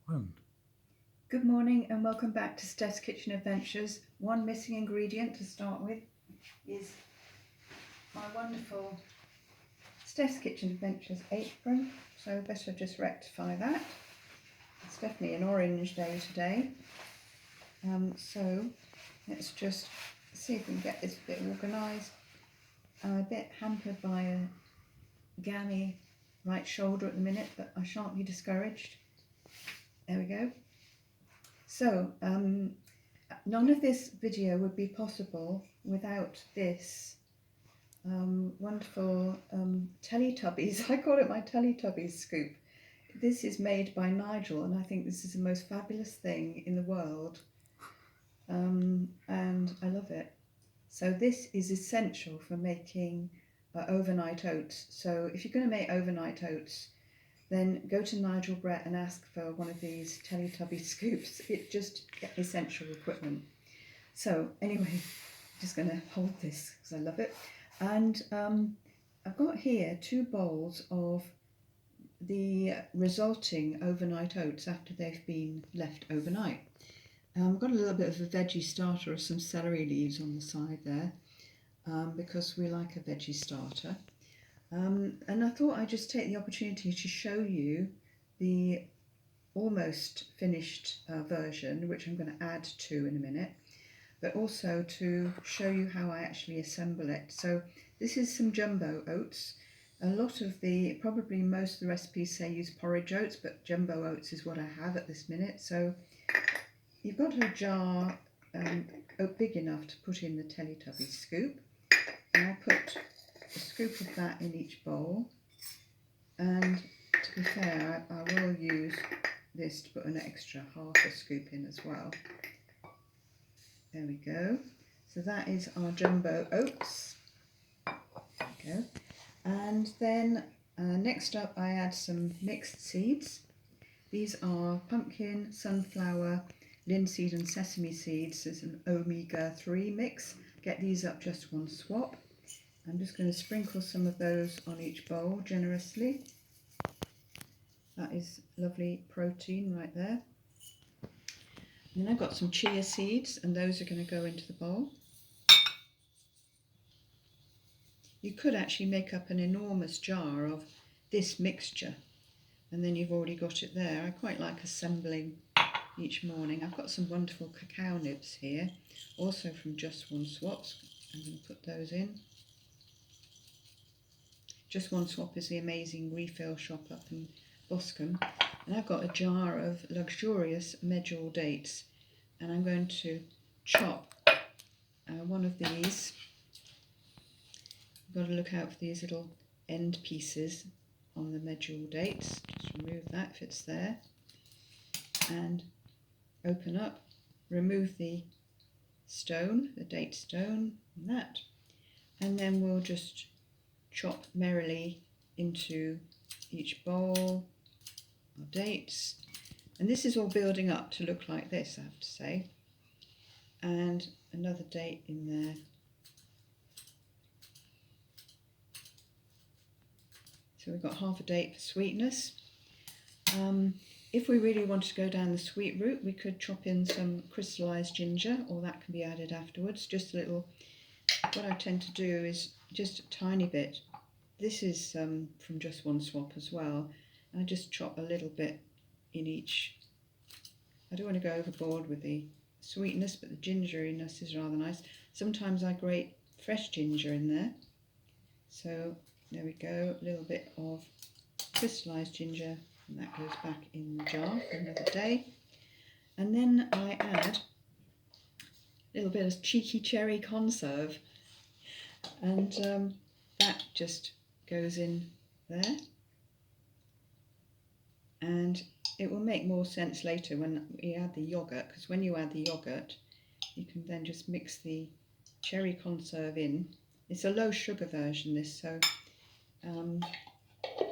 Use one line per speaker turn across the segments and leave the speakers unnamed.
One.
Good morning and welcome back to Steph's Kitchen Adventures. One missing ingredient to start with is my wonderful Steph's Kitchen Adventures apron, so better just rectify that. It's definitely an orange day today, so let's just see if we can get this bit organised. I'm a bit hampered by a gammy right shoulder at the minute, but I shan't be discouraged. There we go. So, none of this video would be possible without this wonderful Teletubbies. I call it my Teletubbies scoop. This is made by Nigel, and I think this is the most fabulous thing in the world, and I love it. So this is essential for making overnight oats. So if you're going to make overnight oats, then go to Nigel Brett and ask for one of these Teletubby scoops. It's just essential equipment. So anyway, I'm just going to hold this because I love it. And I've got here 2 bowls of the resulting overnight oats after they've been left overnight. I've got a little bit of a veggie starter of some celery leaves on the side there because we like a veggie starter. And I thought I'd just take the opportunity to show you the almost finished version, which I'm going to add to in a minute, but also to show you how I actually assemble it. So this is some jumbo oats. A lot of probably most of the recipes say use porridge oats, but jumbo oats is what I have at this minute. So you've got a jar big enough to put in the Teletubby scoop. And I'll put a scoop of that in each bowl, and to be fair, I will use this to put an extra half a scoop in as well. There we go. So that is our jumbo oats. There we go. And then next up I add some mixed seeds. These are pumpkin, sunflower, linseed and sesame seeds. There's an omega-3 mix. Get these up just one swap. I'm just going to sprinkle some of those on each bowl generously. That is lovely protein right there. And then I've got some chia seeds, and those are going to go into the bowl. You could actually make up an enormous jar of this mixture, and then you've already got it there. I quite like assembling each morning. I've got some wonderful cacao nibs here, also from Just One Swaps. I'm going to put those in. Just One Swap is the amazing refill shop up in Boscombe. And I've got a jar of luxurious medjool dates, and I'm going to chop one of these. You've got to look out for these little end pieces on the medjool dates. Just remove that if it's there, and open up, remove the stone, the date stone, and that, and then we'll just chop merrily into each bowl our dates. And this is all building up to look like this, I have to say. And another date in there. So we've got half a date for sweetness. If we really wanted to go down the sweet route, we could chop in some crystallized ginger, or that can be added afterwards. Just a little. What I tend to do is just a tiny bit. This is from Just One Swap as well. And I just chop a little bit in each. I don't want to go overboard with the sweetness, but the gingeriness is rather nice. Sometimes I grate fresh ginger in there. So there we go, a little bit of crystallized ginger, and that goes back in the jar for another day. And then I add a little bit of cheeky cherry conserve, and that just goes in there. And it will make more sense later when we add the yogurt, because when you add the yogurt, you can then just mix the cherry conserve in. It's a low sugar version, this, so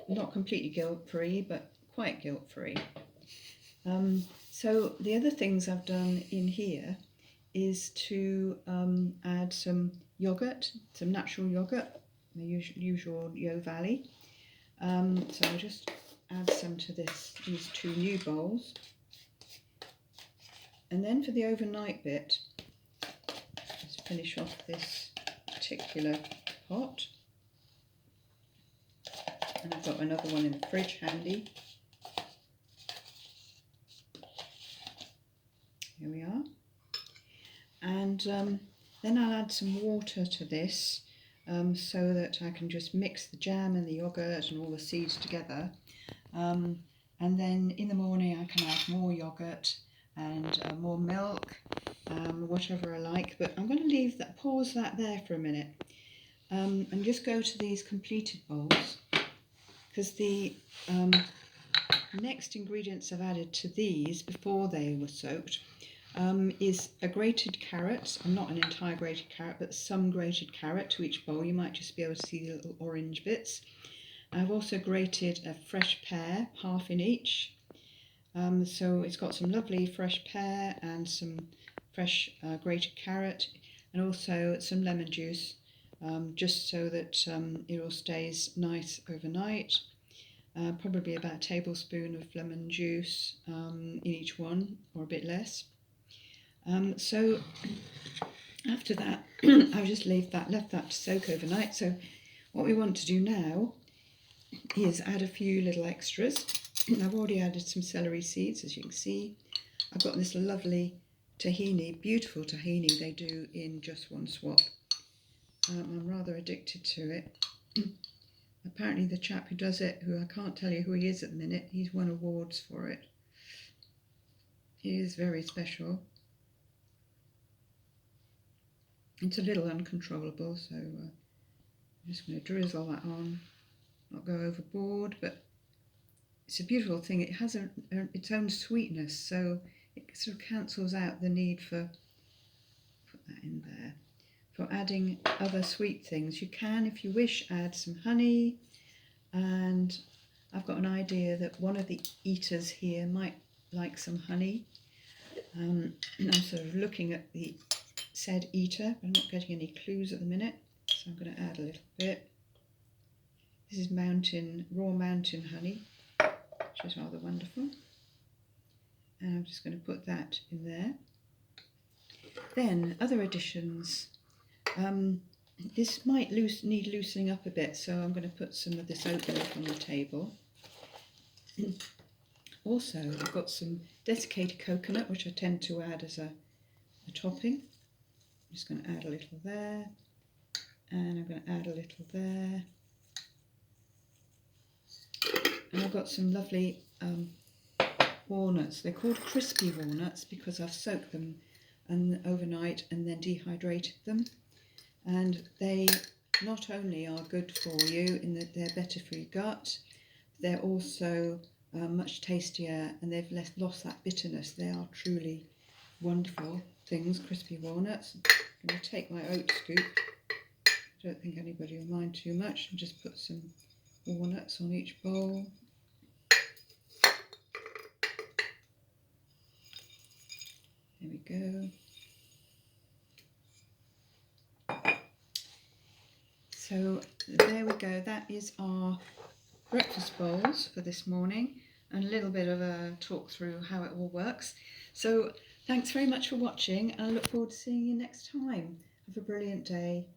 not completely guilt-free, but quite guilt-free. So the other things I've done in here is to add some yogurt, some natural yogurt, the usual Yo Valley. So I'll just add some to these 2 new bowls. And then for the overnight bit, let's finish off this particular pot. And I've got another one in the fridge handy. Here we are. And then I'll add some water to this so that I can just mix the jam and the yoghurt and all the seeds together. And then in the morning I can add more yoghurt and more milk, whatever I like. But I'm going to leave that, pause that there for a minute, and just go to these completed bowls, because the next ingredients I've added to these before they were soaked is a grated carrot, and not an entire grated carrot, but some grated carrot to each bowl. You might just be able to see the little orange bits. I've also grated a fresh pear, half in each. So it's got some lovely fresh pear and some fresh grated carrot, and also some lemon juice, just so that it all stays nice overnight. Probably about a tablespoon of lemon juice in each one, or a bit less. So after that, I've just left that to soak overnight. So what we want to do now is add a few little extras. I've already added some celery seeds, as you can see. I've got this lovely tahini, beautiful tahini they do in Just One Swap. I'm rather addicted to it. Apparently the chap who does it, who I can't tell you who he is at the minute, he's won awards for it. He is very special. It's a little uncontrollable, so I'm just going to drizzle that on, not go overboard, but it's a beautiful thing. It has its own sweetness, so it sort of cancels out the need for, put that in there, for adding other sweet things. You can, if you wish, add some honey, and I've got an idea that one of the eaters here might like some honey. I'm sort of looking at the said eater, but I'm not getting any clues at the minute, so I'm going to add a little bit. This is raw mountain honey, which is rather wonderful, and I'm just going to put that in there. Then other additions. This might need loosening up a bit, so I'm going to put some of this oat milk on the table. Also, I've got some desiccated coconut, which I tend to add as a topping. I'm just going to add a little there, and I'm going to add a little there. And I've got some lovely walnuts. They're called crispy walnuts because I've soaked them overnight and then dehydrated them. And they not only are good for you in that they're better for your gut, they're also much tastier, and they've lost that bitterness. They are truly wonderful things, crispy walnuts. I'm going to take my oat scoop. I don't think anybody will mind too much, and just put some walnuts on each bowl. There we go. So there we go, that is our breakfast bowls for this morning, and a little bit of a talk through how it all works. So thanks very much for watching, and I look forward to seeing you next time. Have a brilliant day.